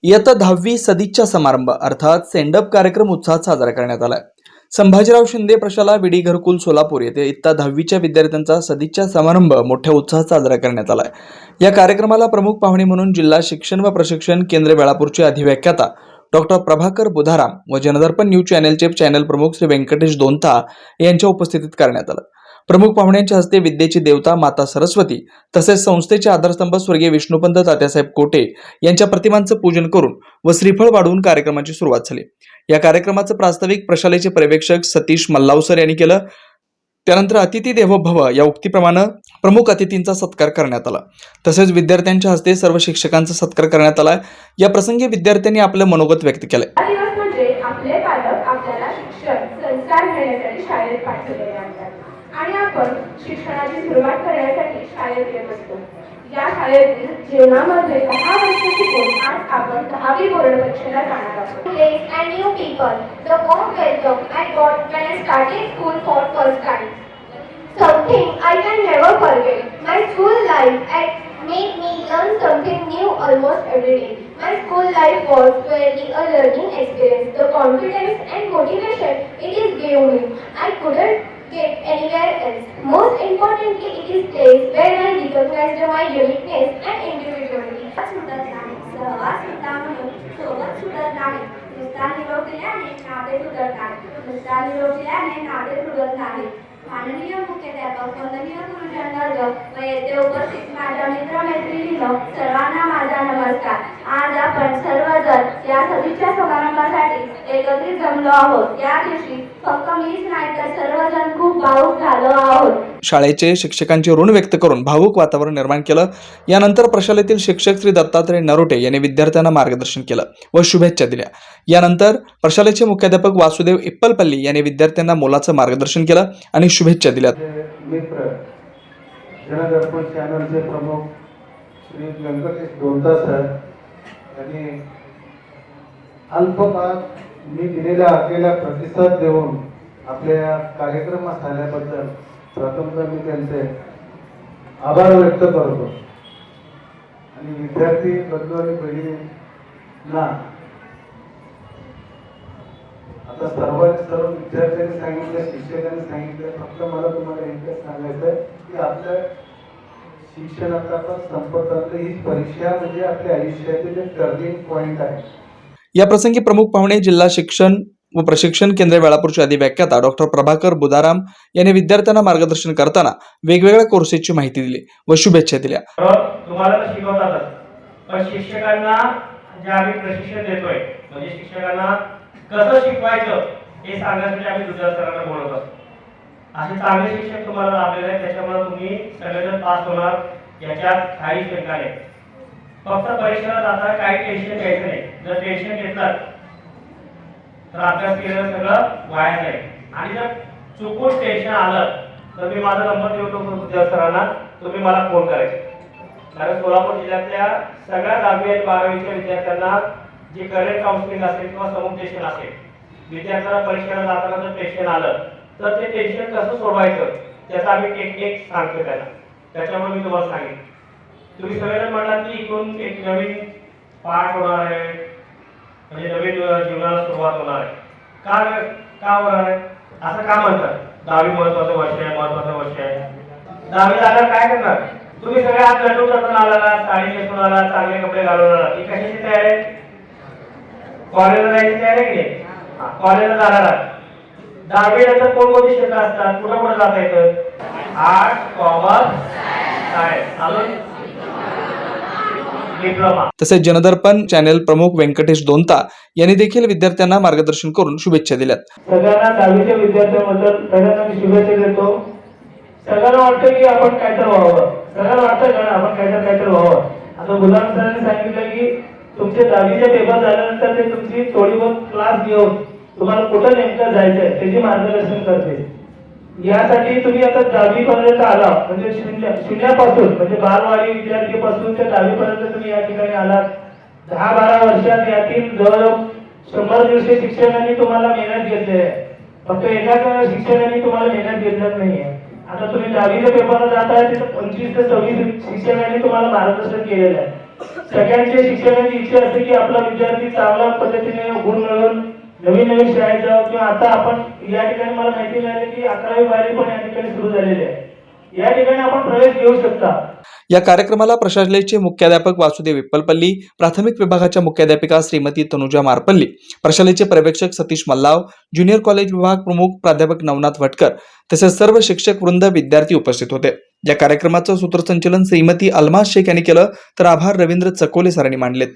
इयत्ता 10वी सदिच्छा समारंभ अर्थात सेंडअप कार्यक्रम उत्साहात साजरा करण्यात आला. संभाजीराव शिंदे प्रशाला विडी घरकुल सोलापूर येथे इयत्ता 10वीच्या विद्यार्थ्यांचा सदिच्छा समारंभ मोठ्या उत्साहात साजरा करण्यात आला. या कार्यक्रमाला प्रमुख पाहुणे म्हणून जिल्हा शिक्षण व प्रशिक्षण केंद्र वेळापूरचे अधिव्याख्याता डॉक्टर प्रभाकर बुधाराम व जनदर्पण न्यूज चॅनलचे चॅनल प्रमुख श्री व्यंकटेश दोंता यांच्या उपस्थितीत करण्यात आलं. प्रमुख पाहुण्यांच्या हस्ते विद्येची देवता माता सरस्वती तसेच संस्थेचे आधारस्तंभ स्वर्गीय विष्णुपंत तात्यासाहेब कोटे यांच्या प्रतिमांचं पूजन करून व श्रीफळ वाढवून कार्यक्रमाची सुरुवात झाली. या कार्यक्रमाचं प्रास्ताविक प्रशालेचे पर्यवेक्षक सतीश मल्लावसर यांनी केलं. त्यानंतर अतिथी देवो भव या उक्तीप्रमाणे प्रमुख अतिथींचा सत्कार करण्यात आला. तसेच विद्यार्थ्यांच्या हस्ते सर्व शिक्षकांचा सत्कार करण्यात आला. या प्रसंगी विद्यार्थ्यांनी आपलं मनोगत व्यक्त केलं. आपले पालक आपल्याला शिक्षण संस्कार घेण्यासाठी शाळेत पाठवलेले असतात आणि आपण शिक्षणाची सुरुवात करण्यासाठी शाळेत येत असतो. या शाळेतील जीवनामध्ये 10 वर्ष शिकून आज आपण 10वी बोर्ड परीक्षेला जाणार आहोत. Place and new people, the warm welcome I got when I started school for first time. Something I can never forget. My school life made me learn something new almost every day. My school life was really a learning experience. The confidence and motivation it is gave me, I couldn't get anywhere else. Most importantly, it is place where I recognized my uniqueness and individuality. सहवास सुद्धा म्हणून सोबत सुटत नाही. नुसता निरोप दिल्याने नाते तुटत नाही. नुसता निरोप दिल्याने नाते तुटत नाही. माननीय मुख्याध्यापक वंदनीय गुरुजन वर्ग व येथे उपस्थित माझ्या मित्र मैत्रिणींनो सर्वांना माझा नमस्कार. आज आपण सर्वजण या सदिच्छा समारंभासाठी एकत्रित जमलो आहोत. या दिवशी फक्त मीच नाही तर सर्वजण खूप भावुक झालो आहोत. शाळेचे शिक्षकांचे ऋण व्यक्त करून भावुक वातावरण निर्माण केलं. यानंतर प्रशालेतील शिक्षक श्री दत्तात्रय नरोटे यांनी विद्यार्थ्यांना मार्गदर्शन केलं व शुभेच्छा दिल्या. यानंतर प्रशालेचे मुख्याध्यापक वासुदेव इप्पलपल्ली यांनी विद्यार्थ्यांना मोलाचं मार्गदर्शन केलं आणि शुभेच्छा दिल्या. मित्र जनदर्पण चॅनलचे प्रमुख श्री व्यंकटेश दोंता सर यांनी अल्पकाळात मी दिलेल्या आकेला प्रतिसाद देऊन आपल्या कार्यक्रमात आल्याबद्दल प्रथमतः मी त्यांचे आभार व्यक्त करतो. आणि विद्यार्थी बंधू आणि बहिणींना आता सर्व विद्यार्थ्यांनी सांगितलं, शिक्षकांनी सांगितलं, फक्त मला तुम्हाला एकच सांगायचं आहे की आपल्या शिक्षण आता संपत आलं. ही परीक्षा म्हणजे आपल्या आयुष्यातील एक टर्निंग पॉइंट आहे. या प्रसंगी प्रमुख पाहुणे जिल्हा शिक्षण व प्रशिक्षण केंद्र वेळापूरचे अधिव्याख्याता डॉक्टर प्रभाकर बुधाराम यांनी विद्यार्थ्यांना मार्गदर्शन करताना वेगवेगळ्या कोर्सेसची माहिती दिली व शुभेच्छा दिल्या. तुम्हाला तर शिकवतातच, पण शिक्षकांना जे आम्ही प्रशिक्षण देतोय म्हणजे शिक्षकांना कसं शिकवायचं हे सांगण्यासाठी आम्ही दुसऱ्या सरांना बोलत असतो. असे चांगले शिक्षक तुम्हाला लाभलेले आहेत. त्याच्यामुळे तुम्ही सगळेजण पास होणार याच्यात काही शंका नाही. फक्त परीक्षेला जाताना काही टेन्शन घ्यायचं नाही. जर टेन्शन घेतलं तर अभ्यास केलेलं सगळं वाया जाईल. आणि जर चुकून टेन्शन आलं तर मी माझा नंबर देतो दुसऱ्या सरांना, तुम्ही मला फोन करायचे. कारण सोलापूर जिल्ह्यातल्या सगळ्या 10वी आणि 12वीच्या विद्यार्थ्यांना जे करंट काउन्सिलिंग असेल किंवा समुपदेशन असेल, विद्यार्थ्यांना परीक्षेला जाताना जर टेन्शन आलं तर ते टेन्शन कसं सोडवायचं त्याचा आम्ही टेक्निक सांगतो त्यांना. त्याच्यामुळे मी तुम्हाला सांगेन. तुम्ही सगळेजण म्हणाल की इथून एक नवीन पाठ होणार आहे, म्हणजे नवीन जीवनाला सुरुवात होणार आहे. का होणार आहे असं का म्हणतात? 10वी महत्वाचं वर्ष आहे, महत्वाचं वर्ष आहे. 10वी झाल्यावर काय करणार? तुम्ही सगळे आज लटून लटून आला, साडी नेसून आला, चांगले कपडे घालून आला, ही कशाची तयारी आहे? कॉलेजला जायची तयारी आहे की नाही? कॉलेजला जाणार आहात. 10वी नंतर कोणकोणती क्षेत्र असतात? कुठं कुठं जाता येतं? आर्ट, कॉमर्स, सायन्स, अजून डिप्लोमा. तसेच जनदर्पण चॅनल प्रमुख व्यंकटेश दोंता यांनी देखील विद्यार्थ्यांना मार्गदर्शन करून शुभेच्छा दिल्या. सगळ्यांना 10वीच्या विद्यार्थ्यांबद्दल सगळ्यांना मी शुभेच्छा देतो. सगळ्यांना वाटतं की आपण काहीतरी व्हावं, सगळ्यांना वाटतं का आपण काहीतरी व्हावं. आता गुलाम सरांनी सांगितलं की तुमचे 10वीचे पेपर झाल्यानंतर ते तुमची थोडी बहुत क्लास घेऊन तुम्हाला कुठं नेमकं जायचंय त्याची मार्गदर्शन करते. यासाठी तुम्ही आता 10वी पर्यंत आला म्हणजे शून्यापासून म्हणजे बालवाडी विद्यार्थीपासून ते 10वी पर्यंत तुम्ही या ठिकाणी आलात. 10-12 वर्षात यातील जवळ 100 दिवशी शिक्षकांनी तुम्हाला मेहनत घेतली आहे. फक्त एकाच शिक्षकांनी तुम्हाला मेहनत घेतली नाहीये. आता तुम्ही 10वीच्या पेपरला जाताय तिथे 25 ते 26 शिक्षकांनी तुम्हाला मार्गदर्शन केलेलं आहे. सगळ्यांच्या शिक्षकांची इच्छा असते की आपला विद्यार्थी चांगल्या पद्धतीने गुण मिळवून नवीन शाळेत जावं, किंवा आता आपण या ठिकाणी मला माहिती मिळाली की 11वी 12वी पण या ठिकाणी सुरू झालेली आहे. या ठिकाणी आपण प्रवेश घेऊ शकता. या कार्यक्रमाला प्रशालेचे मुख्याध्यापक वासुदेव विप्पलपल्ली, प्राथमिक विभागाच्या मुख्याध्यापिका श्रीमती तनुजा मारपल्ली, प्रशालेचे पर्यवेक्षक सतीश मल्लाव, ज्युनियर कॉलेज विभाग प्रमुख प्राध्यापक नवनाथ भटकर तसेच सर्व शिक्षक वृंद विद्यार्थी उपस्थित होते. या कार्यक्रमाचं सूत्रसंचालन श्रीमती अलमास शेख यांनी केलं, तर आभार रवींद्र चकोले सरांनी मानलेत.